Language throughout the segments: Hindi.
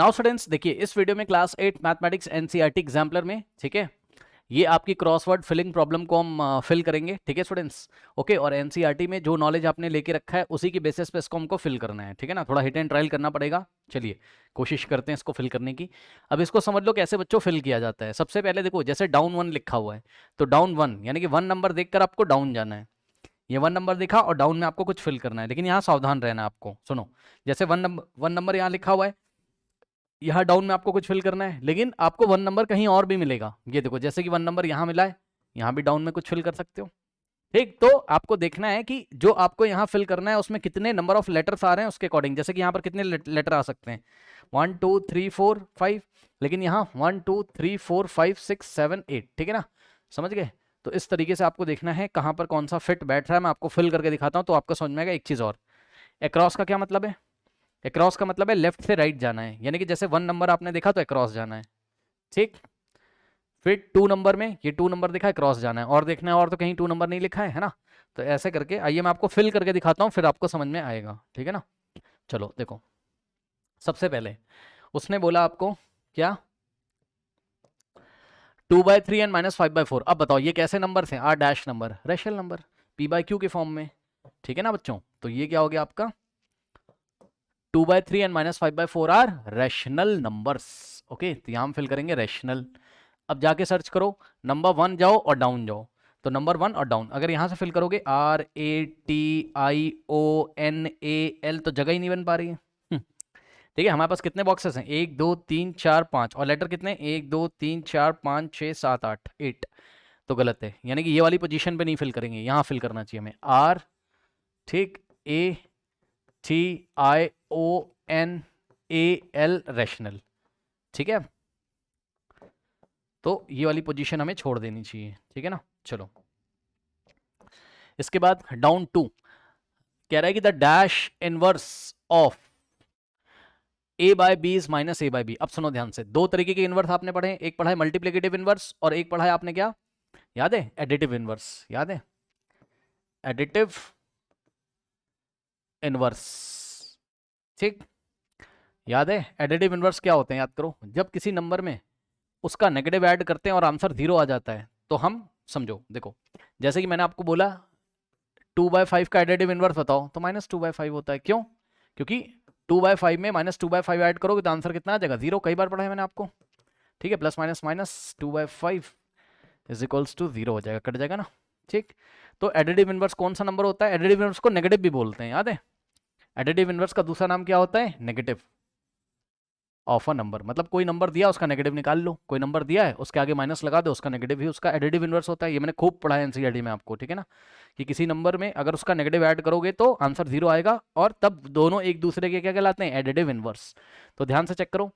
नाउ स्टूडेंट्स देखिए, इस वीडियो में क्लास 8 मैथमेटिक्स एनसीईआरटी एग्जाम्पलर में, ठीक है, ये आपकी क्रॉसवर्ड फिलिंग प्रॉब्लम को हम फिल करेंगे, ठीक है स्टूडेंट्स। ओके, और एनसीईआरटी में जो नॉलेज आपने लेके रखा है उसी की बेसिस पे इसको हमको फिल करना है, ठीक है ना। थोड़ा हिट एंड ट्रायल करना पड़ेगा। चलिए कोशिश करते हैं इसको फिल करने की। अब इसको समझ लो कैसे बच्चों फिल किया जाता है। सबसे पहले देखो, जैसे डाउन 1 लिखा हुआ है, तो डाउन 1 यानी कि 1 नंबर देखकर आपको डाउन जाना है। ये 1 नंबर दिखा और डाउन में आपको कुछ फिल करना है, लेकिन यहाँ सावधान रहना है आपको। सुनो, जैसे 1 नंबर यहाँ लिखा हुआ है, यहाँ डाउन में आपको कुछ फिल करना है, लेकिन आपको 1 नंबर कहीं और भी मिलेगा। ये देखो, जैसे कि 1 नंबर यहाँ मिला है, यहाँ भी डाउन में कुछ फिल कर सकते हो। ठीक, तो आपको देखना है कि जो आपको यहाँ फिल करना है उसमें कितने नंबर ऑफ लेटर्स आ रहे हैं उसके अकॉर्डिंग। जैसे कि यहाँ पर कितने लेटर आ सकते हैं, 1 2 3 4 5, लेकिन यहाँ 1 2 3 4 5 6 7 8, ठीक है ना, समझ गए। तो इस तरीके से आपको देखना है कहाँ पर कौन सा फिट बैठ रहा है। मैं आपको फिल करके दिखाता हूँ तो आपको समझ में आएगा। एक चीज़ और, अक्रॉस का क्या मतलब है? अक्रॉस का मतलब है लेफ्ट से राइट जाना है, यानी कि जैसे 1 नंबर आपने देखा तो अक्रॉस जाना है, ठीक। फिर 2 नंबर में ये 2 नंबर दिखा है, क्रॉस जाना है, और देखना है और तो कहीं 2 नंबर नहीं लिखा है ना। तो ऐसे करके आइए मैं आपको फिल करके दिखाता हूँ, फिर आपको समझ में आएगा, ठीक है ना। चलो देखो, सबसे पहले उसने बोला आपको क्या, 2/3 एंड -5/4। अब बताओ ये कैसे नंबर थे? Are dash number, rational number, p/q के फॉर्म में, ठीक है ना बच्चों। तो ये क्या हो गया आपका, 2/3 and -5/4 are rational numbers. Okay, तो यहाँ हम फिल करेंगे रैशनल। अब जाके सर्च करो, नंबर 1 जाओ और डाउन जाओ, तो नंबर 1 और डाउन अगर यहाँ से फिल करोगे RATIONAL, तो जगह ही नहीं बन पा रही है। ठीक है, हमारे पास कितने बॉक्सेस हैं, 1 2 3 4 5, और लेटर कितने, 1 2 3 4 5 6 7 8 8, तो गलत है। यानी कि ये वाली पोजीशन पे नहीं फिल करेंगे, यहाँ फिल करना चाहिए हमें आर, ठीक, ATIONAL रैशनल, ठीक है। तो ये वाली पोजीशन हमें छोड़ देनी चाहिए, ठीक है ना। चलो इसके बाद डाउन 2 कह रहा है कि the dash inverse of A/B is -A/B। अब सुनो ध्यान से, दो तरीके के इनवर्स आपने पढ़े, एक पढ़ा है मल्टीप्लिकेटिव इनवर्स और एक पढ़ा है आपने क्या, याद है, एडिटिव इनवर्स, याद है, एडिटिव इनवर्स, ठीक, याद है। एडिटिव इनवर्स क्या होते हैं, याद करो, जब किसी नंबर में उसका नेगेटिव ऐड करते हैं और आंसर 0 आ जाता है, तो हम समझो, देखो जैसे कि मैंने आपको बोला 2/5 का एडिटिव इनवर्स बताओ, तो -2/5 होता है। क्यों? क्योंकि 2/5 में -2/5 ऐड करोगे तो आंसर कितना आ जाएगा, 0। कई बार पढ़ा है मैंने आपको, ठीक है। Plus minus minus 2/5 is equals to 0 हो जाएगा, कट जाएगा ना, ठीक। तो एडिटिव इनवर्स कौन सा नंबर होता है? एडिटिव इनवर्स को नेगेटिव भी बोलते हैं, याद है। एडिटिव इनवर्स का दूसरा नाम क्या होता है, नेगेटिव ऑफ अ नंबर। मतलब कोई नंबर दिया उसका नेगेटिव निकाल लो, कोई नंबर दिया है उसके आगे माइनस लगा दो, उसका नेगेटिव ही उसका एडिटिव इनवर्स होता है। ये मैंने खूब पढ़ा है एनसीईआरटी में आपको, ठीक है ना, कि किसी नंबर में अगर उसका नेगेटिव ऐड करोगे तो आंसर 0 आएगा, और तब दोनों एक दूसरे के क्या कहलाते हैं, एडिटिव इनवर्स। तो ध्यान से चेक करो,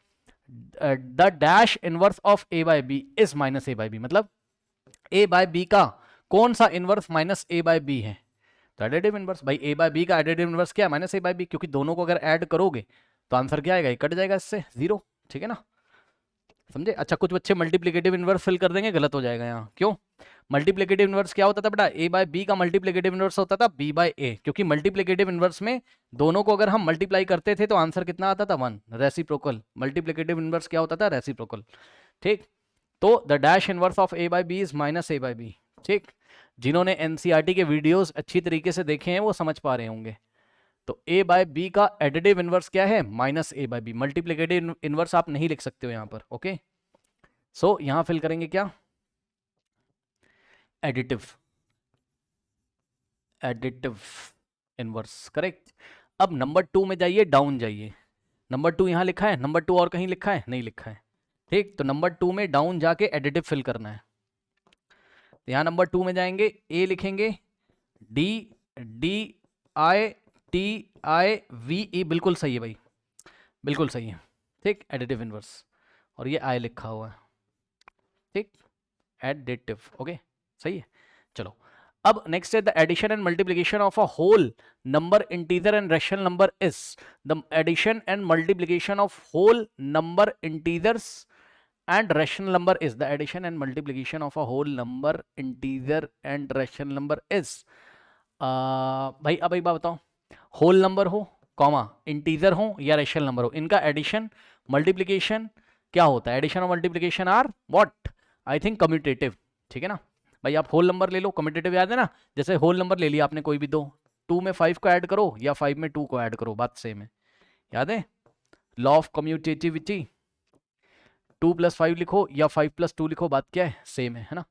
the dash inverse of A/B is -A/B, मतलब A/B का कौन सा इनवर्स -A/B है, तो एडिटिव इनवर्स। भाई A/B का एडिटिव इनवर्स क्या है, -A/B, क्योंकि दोनों को अगर ऐड करोगे तो आंसर क्या आएगा, ये कट जाएगा इससे, 0, ठीक है ना, समझे। अच्छा, कुछ बच्चे मल्टीप्लिकेटिव इनवर्स फिल कर देंगे, गलत हो जाएगा यहाँ। क्यों? मल्टीप्लिकेटिव इनवर्स क्या होता था बेटा, A/B का मल्टीप्लिकेटिव इनवर्स होता था B/A, क्योंकि मल्टीप्लिकेटिव इनवर्स में दोनों को अगर हम मल्टीप्लाई करते थे तो आंसर कितना आता था, 1, रेसिप्रोकल। मल्टीप्लिकेटिव इनवर्स क्या होता था, रेसिप्रोकल, ठीक। तो the dash inverse of A/B is -A/B, ठीक। जिन्होंने एनसीईआरटी के वीडियोस अच्छी तरीके से देखे हैं वो समझ पा रहे होंगे। तो A/B का एडिटिव इनवर्स क्या है, -A/B। मल्टीप्लिकेटिव इनवर्स आप नहीं लिख सकते हो यहाँ पर, ओके। सो यहाँ फिल करेंगे क्या, एडिटिव, एडिटिव इनवर्स, करेक्ट। अब नंबर 2 में जाइए, डाउन जाइए। नंबर 2 यहाँ लिखा है, नंबर 2 और कहीं लिखा है, नहीं लिखा है, ठीक। तो नंबर 2 में डाउन जाके एडिटिव फिल करना है। तो यहाँ नंबर 2 में जाएंगे, A लिखेंगे, DDITIVE, बिल्कुल सही है भाई, बिल्कुल सही है, ठीक, एडिटिव इनवर्स। और ये I लिखा हुआ है, ठीक, एडिटिव, ओके, सही है। चलो अब नेक्स्ट है the addition and multiplication of a whole number integer and rational number is, the addition and multiplication of whole number integers and rational number is, the addition and multiplication of a whole number integer and rational number is, भाई अब एक बात बताओ, होल नंबर हो कॉमा इंटीजर हो या रेशनल नंबर हो, इनका एडिशन मल्टीप्लीकेशन क्या होता है? एडिशन और multiplication are what? I think commutative. ठीक है ना भाई, आप होल नंबर ले लो, कम्यूटेटिव याद है ना? जैसे होल नंबर ले लिया आपने कोई भी दो, 2 में 5 को ऐड करो या 5 में 2 को ऐड करो, बात सेम है। याद है लॉ ऑफ कम्यूटेटिविटी? 2 + 5 लिखो या 5 + 2 लिखो, बात क्या है? सेम है ना?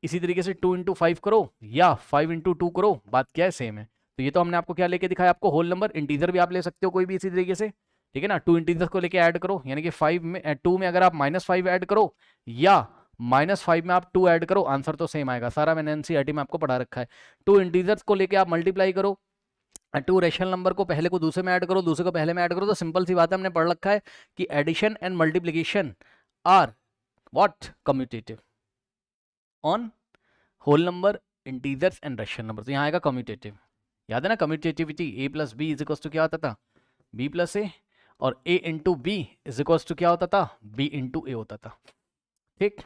इसी तरीके से 2 × 5 करो या 5 × 2 करो, बात क्या है? सेम है। तो ये तो हमने आपको क्या लेके दिखाया? आपको होल नंबर, इंटीजर भी आप ले सकते हो कोई भी इसी तरीके से। ठीक है ना? 2 इंटीजर को लेके ऐड करो, यानी कि 5 में 2 में अगर आप -5 ऐड करो या -5 में आप 2 ऐड करो, आंसर तो सेम आएगा। सारा मैंने एनसीईआरटी में आपको पढ़ा रखा है। 2 इंटीजर्स को लेके आप मल्टीप्लाई करो, 2 रेशनल नंबर को पहले को दूसरे में ऐड करो, दूसरे को पहले में ऐड करो, तो सिंपल सी बात है, हमने पढ़ रखा है कि addition and multiplication are what? Commutative on whole number, integers and rational number. तो यहाँ आएगा कम्यूटेटिव। याद है ना कम्यूटेटिविटी? a + b = क्या होता था? b + a, और a × b = क्या होता था? b × a होता था। ठीक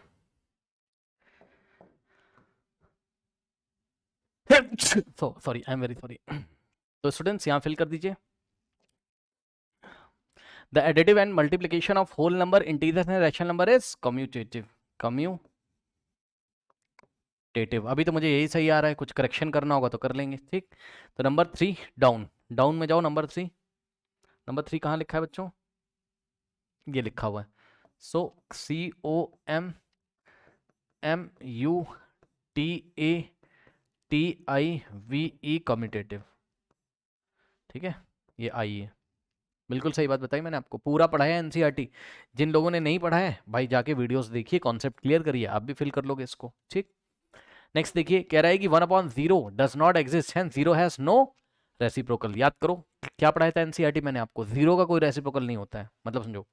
sorry, I am very sorry. तो स्टूडेंट्स यहाँ फिल कर दीजिए। The additive and multiplication of whole number, integers and rational number is commutative. Commutative. अभी तो मुझे यही सही आ रहा है, कुछ करेक्शन करना होगा तो कर लेंगे। ठीक, तो नंबर 3 डाउन, डाउन में जाओ। नंबर 3, नंबर 3 कहाँ लिखा है बच्चों? ये लिखा हुआ है। सो COMMUTATIVE कम्यूटेटिव। ठीक है, ये आई है। बिल्कुल सही बात बताई मैंने आपको, पूरा पढ़ा है एनसीईआरटी। जिन लोगों ने नहीं पढ़ा है भाई, जाके वीडियोस देखिए, कॉन्सेप्ट क्लियर करिए, आप भी फिल कर लोगे इसको। ठीक, नेक्स्ट देखिए, कह रहा है कि 1/0 does not exist, hence zero has no reciprocal. याद करो क्या पढ़ाया था एनसीईआरटी मैंने आपको? जीरो का कोई रेसिप्रोकल नहीं होता है। मतलब समझो,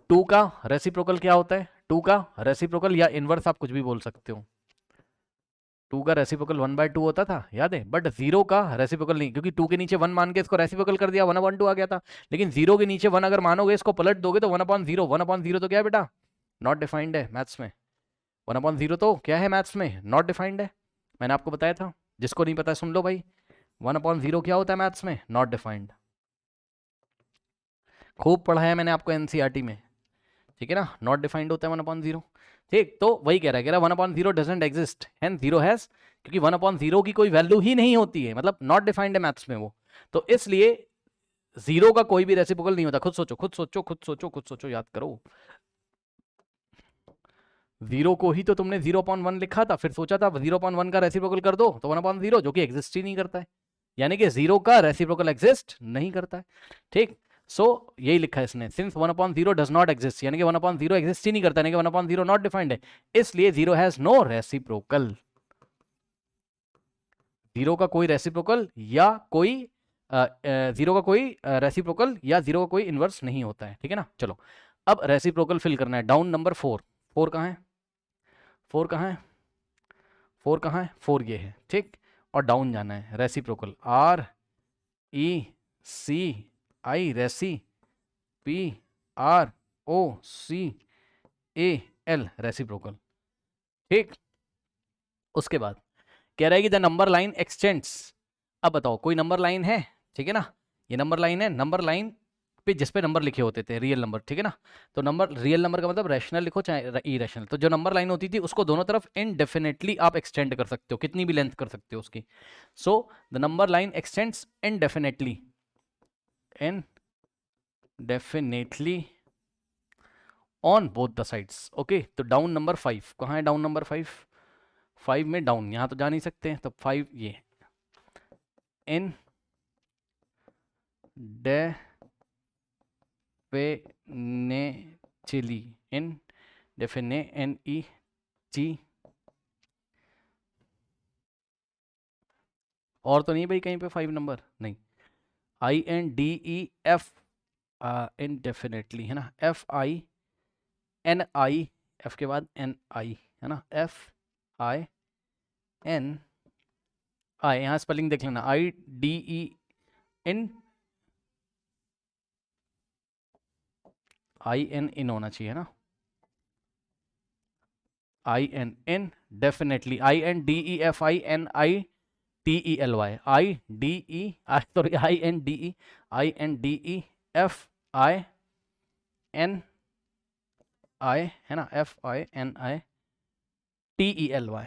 2 का रेसिप्रोकल क्या होता है? 2 का रेसिप्रोकल या इनवर्स आप कुछ भी बोल सकते हो। 2 का रेसिप्रोकल 1/2 होता था, याद है? बट 0 का रेसिप्रोकल नहीं, क्योंकि 2 के नीचे 1 मान के इसको रेसिप्रोकल कर दिया, 1/2 आ गया था। लेकिन 0 के नीचे 1 अगर मानोगे, इसको पलट दोगे तो 1/0, 1/0 तो क्या है बेटा? नॉट डिफाइंड है मैथ्स में। 1/0 तो क्या है मैथ्स में? नॉट डिफाइंड है। मैंने आपको बताया था, जिसको नहीं पता सुन लो भाई। 1/0 क्या होता है मैथ्स में? Not defined. खूब पढ़ाया मैंने आपको एनसीईआरटी में। ठीक है ना, नॉट डिफाइंड होता है 1/0। ठीक, तो वही कह रहा है 1/0 doesn't exist and zero has, क्योंकि 1/0 की कोई वैल्यू ही नहीं होती है, मतलब नॉट डिफाइंड है मैथ्स में वो। तो इसलिए जीरो का कोई भी रेसिप्रोकल नहीं होता। खुद सोचो, खुद सोचो, खुद सोचो, खुद सोचो, याद करो। जीरो को ही तो तुमने 0/1 लिखा था, फिर सोचा था 0/1 का रेसिप्रोकल कर दो तो 1/0, जो कि एग्जिस्ट ही नहीं करता है। यानी कि जीरो का रेसिप्रोकल एग्जिस्ट नहीं करता है। ठीक, सो यही लिखा है इसने, सिंस 1/0 डज नॉट एग्जिस्ट, यानी कि 1/0 एग्जिस्ट ही नहीं करता, यानी कि 1/0 नॉट डिफाइंड है, इसलिए zero has no reciprocal. Zero का कोई रेसिप्रोकल या कोई जीरो का कोई रेसिप्रोकल या जीरो का कोई इनवर्स नहीं होता है। ठीक है ना? चलो अब रेसिप्रोकल फिल करना है। डाउन नंबर 4, 4 कहाँ है? 4 कहाँ है? 4 कहाँ है? 4 ये है। ठीक, और डाउन जाना है। रेसिप्रोकल RECI, रेसी, PROCAL, रेसिप्रोकल। ठीक, उसके बाद कह रहा है कि द नंबर लाइन एक्सटेंड्स। अब बताओ, कोई नंबर लाइन है? ठीक है ना, ये नंबर लाइन है। नंबर लाइन पे जिस पे नंबर लिखे होते थे, रियल नंबर। ठीक है ना, तो नंबर, रियल नंबर का मतलब रैशनल लिखो चाहे इरेशनल। तो जो नंबर लाइन होती थी उसको दोनों तरफ इनडेफिनेटली आप एक्सटेंड कर सकते हो, कितनी भी लेंथ कर सकते हो उसकी। So the number line x tends indefinitely, indefinitely on both the sides. Okay, तो डाउन नंबर 5 कहाँ है? डाउन नंबर 5, 5 में डाउन, यहाँ तो जा नहीं सकते, तो 5 ये इन डेफिनेटली, इन डेफिनेटली, और तो नहीं भाई कहीं पे 5 नंबर? नहीं, INDEF, इनडेफिनेटली है ना, FINI, F के बाद NI है ना, FINI। यहाँ स्पेलिंग देख लेना, IDE इन, IN इन होना चाहिए ना, IN in definitely, INDEFINI TELY, INDEFINI है ना, FINI TELY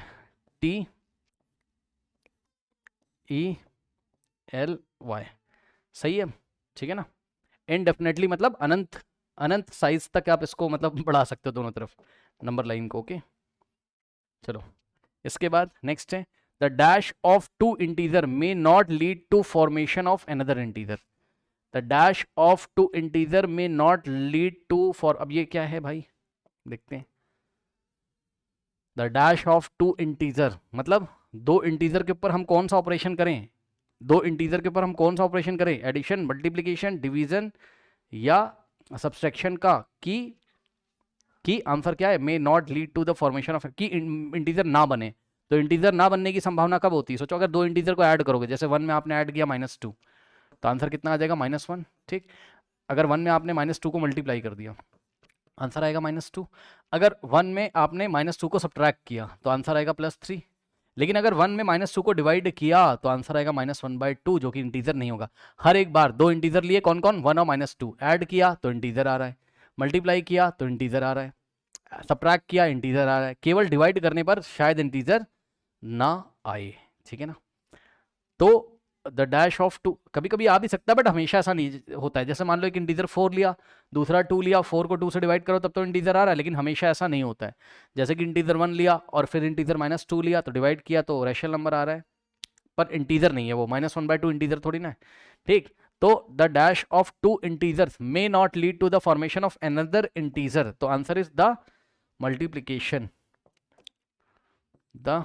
सही है, ठीक है ना। इनडेफिनेटली मतलब अनंत, अनंत साइज तक आप इसको मतलब बढ़ा सकते हो दोनों तरफ नंबर लाइन को। ओके चलो, इसके बाद नेक्स्ट है the dash of two integer may not lead to formation of another integer. The dash of two integer may not lead to for, अब ये क्या है भाई, देखते हैं। The dash of two integer मतलब दो इंटीजर के ऊपर हम कौन सा ऑपरेशन करें, दो इंटीजर के ऊपर हम कौन सा ऑपरेशन करें, एडिशन, मल्टीप्लिकेशन, डिवीजन या सब्सट्रैक्शन का, की आंसर क्या है, may not lead to the formation of, की इंटीजर ना बने। तो इंटीजर ना बनने की संभावना कब होती है, सोचो अगर दो इंटीजर को ऐड करोगे, जैसे 1 में आपने ऐड किया -2, तो आंसर कितना आ जाएगा -1, ठीक। अगर 1 में आपने -2 को मल्टीप्लाई कर दिया, आंसर आएगा -2। अगर 1 में आपने -2 को सब्ट्रैक्ट किया तो आंसर आएगा +3। लेकिन अगर 1 में -2 को डिवाइड किया तो आंसर आएगा -1/2, जो कि इंटीजर नहीं होगा। हर एक बार दो इंटीजर लिए, कौन कौन, 1 और -2, ऐड किया तो इंटीजर आ रहा है, मल्टीप्लाई किया तो इंटीजर आ रहा है, सब्ट्रैक्ट किया इंटीजर आ रहा है, केवल डिवाइड करने पर शायद इंटीजर ना आए, ठीक है ना। तो द डैश ऑफ टू कभी कभी आ भी सकता है, बट हमेशा ऐसा नहीं होता है। जैसे मान लो एक इंटीजर 4 लिया, दूसरा 2 लिया, 4 को 2 से डिवाइड करो तब तो इंटीजर आ रहा है, लेकिन हमेशा ऐसा नहीं होता है। जैसे कि इंटीजर 1 लिया और फिर इंटीजर -2 लिया तो डिवाइड किया तो रैशनल नंबर आ रहा है, पर इंटीजर नहीं है वो, -1/2 इंटीजर थोड़ी ना है, ठीक। तो the dash of two integers may not lead to the formation of another integer, तो answer is the multiplication, the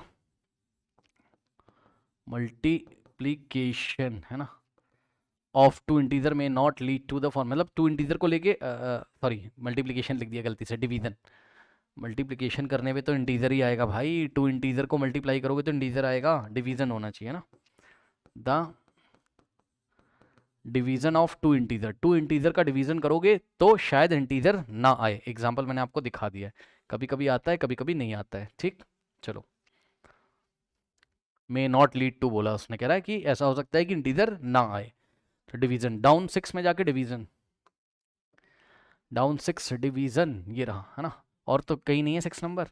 multiplication है ना, ऑफ टू इंटीजर में not lead to the form, मतलब टू इंटीजर को लेके, सॉरी मल्टीप्लिकेशन लिख दिया गलती से, डिवीजन। मल्टीप्लिकेशन करने पे तो इंटीजर ही आएगा भाई, टू इंटीजर को मल्टीप्लाई करोगे तो इंटीजर आएगा, डिवीजन होना चाहिए ना। The division of two integer, two integer का डिवीजन करोगे तो शायद इंटीजर ना आए। एग्जाम्पल मैंने आपको दिखा दिया है, कभी कभी आता है कभी कभी नहीं आता है, ठीक। चलो, मे नॉट लीड टू बोला उसने, कह रहा है कि ऐसा हो सकता है कि इंटीजर ना आए। तो डिवीजन डाउन 6 में जाके डिवीजन, डाउन 6 डिवीजन ये रहा है ना, और तो कहीं नहीं है 6 नंबर।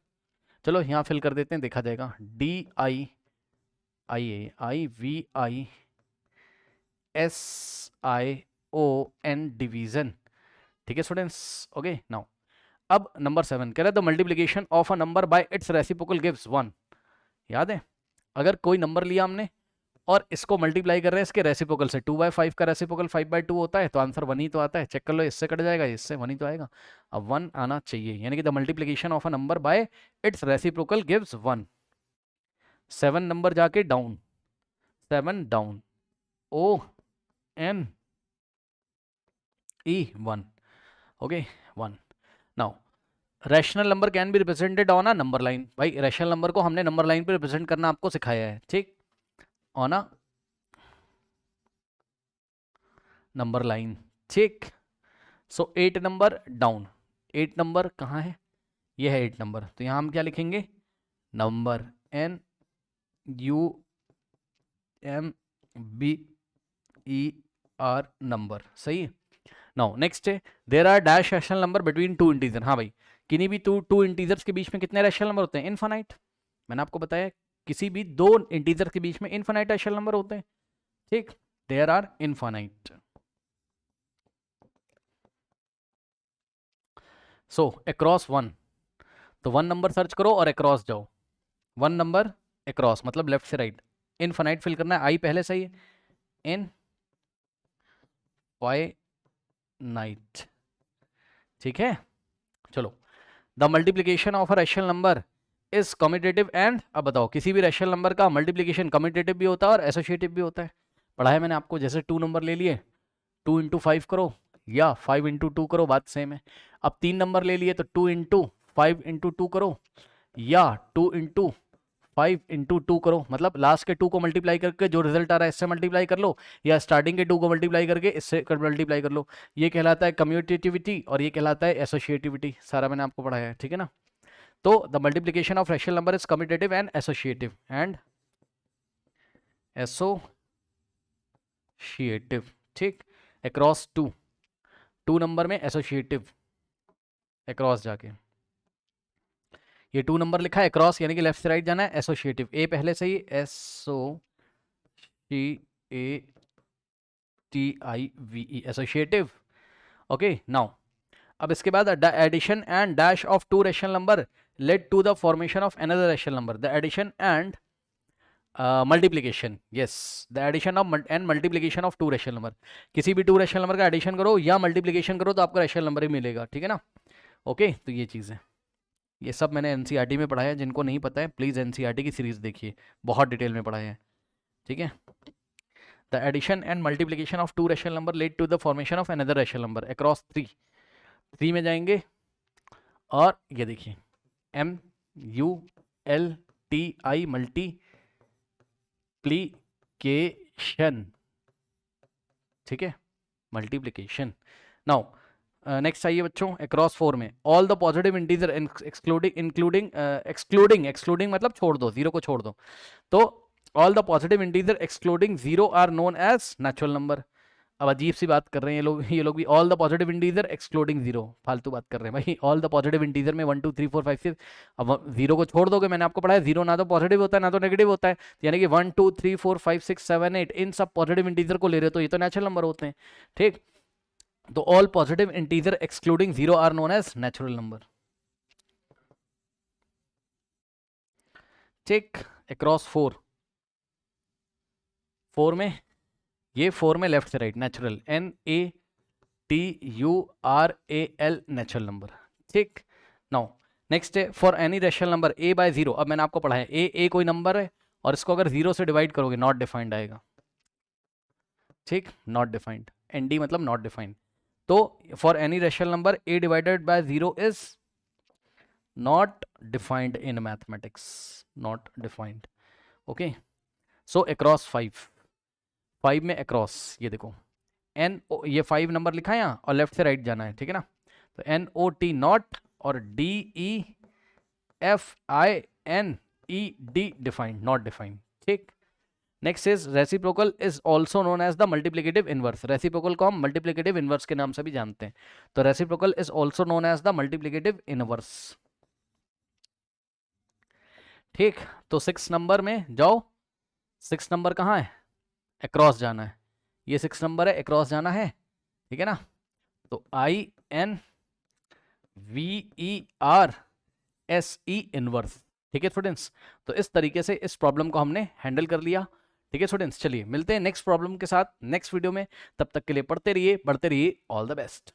चलो यहाँ फिल कर देते हैं, देखा जाएगा। DIIAIVISION डिवीजन, ठीक है स्टूडेंट्स। ओके नाउ अब नंबर 7 कह रहा है the multiplication of a number by its reciprocal gives 1। याद है, अगर कोई नंबर लिया हमने और इसको मल्टीप्लाई कर रहे हैं इसके रेसिप्रोकल से, 2/5 का रेसिप्रोकल 5/2 होता है, तो आंसर 1 ही तो आता है। चेक कर लो, इससे कट जाएगा, इससे 1 ही तो आएगा। अब 1 आना चाहिए, यानी कि the multiplication of a number by its reciprocal gives 1। 7 number जाके down, 7 down, ONE 1, okay 1। Now rational number can be represented on a number line. भाई रैशनल नंबर को हमने नंबर लाइन पे रिप्रेजेंट करना आपको सिखाया है, ठीक, ऑन अ नंबर लाइन, ठीक। सो 8 नंबर डाउन, 8 नंबर कहाँ है, ये है 8 नंबर, तो यहाँ हम क्या लिखेंगे, नंबर NUMBER नंबर, सही है। नाउ नेक्स्ट है there are dash rational number between two integer. हाँ भाई, किन्हीं भी टू इंटीजर्स के बीच में कितने रैशनल नंबर होते हैं, इनफाइनाइट। मैंने आपको बताया किसी भी दो इंटीजर के बीच में इनफाइनाइट रैशनल नंबर होते हैं, ठीक, there are infinite. So across 1, तो 1 नंबर सर्च करो और अक्रॉस जाओ, 1 नंबर अक्रॉस मतलब लेफ्ट से राइट, इनफाइनाइट फिल करना है, आई पहले सही है, इनफाइनाइट, ठीक है। चलो, the multiplication of a rational number is commutative and, अब बताओ किसी भी रैशनल नंबर का मल्टीप्लीकेशन कम्यूटेटिव भी होता है और एसोसिएटिव भी होता है। पढ़ाया मैंने आपको, जैसे 2 नंबर ले लिए, 2 × 5 करो या 5 × 2 करो, बात सेम है। अब 3 नंबर ले लिए तो 2 × 5 × 2 करो या 2 × 5 × 2 करो, मतलब लास्ट के 2 को मल्टीप्लाई करके जो रिजल्ट आ रहा है इससे मल्टीप्लाई कर लो, या स्टार्टिंग के 2 को मल्टीप्लाई करके इससे मल्टीप्लाई कर लो। ये कहलाता है कम्यूटेटिविटी और ये कहलाता है एसोसिएटिविटी, सारा मैंने आपको पढ़ाया है, ठीक है ना। तो the multiplication of rational number is commutative and associative, and associative, ठीक, अक्रॉस 2 नंबर में एसोशिएटिव अक्रॉस जाके, ये 2 नंबर लिखा है अक्रॉस यानी कि लेफ्ट से राइट जाना है, एसोशिएटिव ए पहले से ही SOCIATIVE एसोशिएटिव। ओके नाउ अब इसके बाद the addition and dash of 2 rational number led to the formation of another rational number, the addition and multiplication, yes the addition of and multiplication of 2 rational number, किसी भी 2 रेशनल नंबर का एडिशन करो या मल्टीप्लीकेशन करो तो आपको रेशनल नंबर ही मिलेगा, ठीक है ना। ओके तो ये चीज़ है, ये सब मैंने एनसीईआरटी में पढ़ाया है, जिनको नहीं पता है प्लीज़ एनसीईआरटी की सीरीज देखिए, बहुत डिटेल में पढ़ाया है, ठीक है। The addition and multiplication of 2 rational number led to the formation of another rational number across 3 में जाएंगे और ये देखिए MULTI मल्टीप्लीकेशन, ठीक है, मल्टीप्लीकेशन। नाउ नेक्स्ट आइए बच्चों अक्रॉस 4 में all the positive integer excluding मतलब छोड़ दो, 0 को छोड़ दो, तो all the positive integer excluding 0 are known as natural number. अब अजीब सी बात कर रहे हैं ये लोग भी, all the positive integer excluding 0, फालतू बात कर रहे हैं भाई, ऑल द पॉजिटिव इंटीजर में 1 2 3 4 5 6, अब 0 को छोड़ दोगे, मैंने आपको पढ़ाया 0 ना तो पॉजिटिव होता है ना तो नेगेटिव होता है, यानी कि 1 2 3 4 5 6 7 8 इन सब पॉजिटिव इंटीजर को ले रहे हो तो ये तो नेचुरल नंबर होते हैं, ठीक। तो all positive integer excluding 0 are known as natural number, ठीक। अक्रॉस 4 में ये 4 में लेफ्ट से right natural NATURAL natural number, ठीक। नाउ नेक्स्ट है for any rational number a by 0, अब मैंने आपको पढ़ाया a कोई नंबर है और इसको अगर 0 से डिवाइड करोगे नॉट डिफाइंड आएगा, ठीक, नॉट डिफाइंड, ND मतलब नॉट डिफाइंड, तो for any rational number a divided by 0 is not defined in mathematics, not defined, okay. So across 5 में अक्रॉस ये देखो ये 5 नंबर लिखा है यहाँ और लेफ्ट से राइट जाना है, ठीक है ना, तो NOT नॉट और DEFINED डिफाइंड, नॉट डिफाइंड, ठीक। Next is reciprocal is also known as the multiplicative inverse, reciprocal को हम मल्टीप्लिकेटिव इनवर्स के नाम से भी जानते हैं, तो reciprocal is also known as the multiplicative inverse, ठीक। तो 6 नंबर में जाओ, 6 नंबर कहाँ है, अक्रॉस जाना है, ये 6 नंबर है अक्रॉस जाना है, ठीक है ना, तो INVERSE इनवर्स, ठीक है स्टूडेंट्स। तो इस तरीके से इस प्रॉब्लम को हमने हैंडल कर लिया, ठीक है स्टूडेंट्स। चलिए मिलते हैं नेक्स्ट प्रॉब्लम के साथ नेक्स्ट वीडियो में, तब तक के लिए पढ़ते रहिए, बढ़ते रहिए, ऑल द बेस्ट।